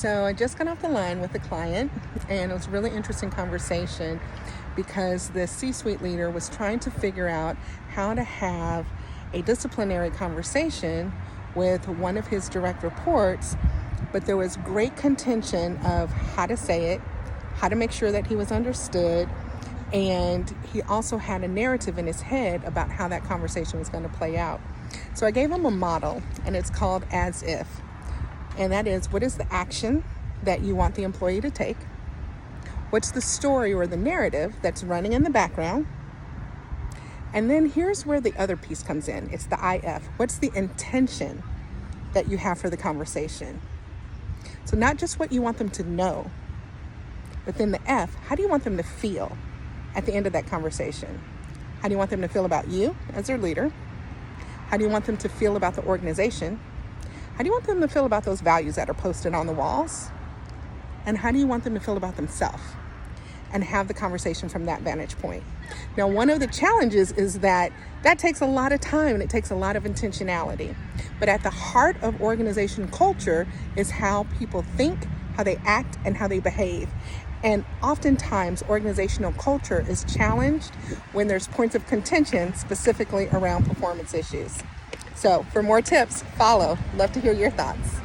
So I just got off the line with a client, and it was a really interesting conversation because the C-suite leader was trying to figure out how to have a disciplinary conversation with one of his direct reports, but there was great contention of how to say it, how to make sure that he was understood, and he also had a narrative in his head about how that conversation was going to play out. So I gave him a model, and it's called as if. And that is, what is the action that you want the employee to take? What's the story or the narrative that's running in the background? And then here's where the other piece comes in. It's the IF. What's the intention that you have for the conversation? So not just what you want them to know, but then the F, how do you want them to feel at the end of that conversation? How do you want them to feel about you as their leader? How do you want them to feel about the organization? How do you want them to feel about those values that are posted on the walls? And how do you want them to feel about themselves? And have the conversation from that vantage point. Now, one of the challenges is that takes a lot of time and it takes a lot of intentionality. But at the heart of organization culture is how people think, how they act, and how they behave. And oftentimes, organizational culture is challenged when there's points of contention, specifically around performance issues. So for more tips, follow. Love to hear your thoughts.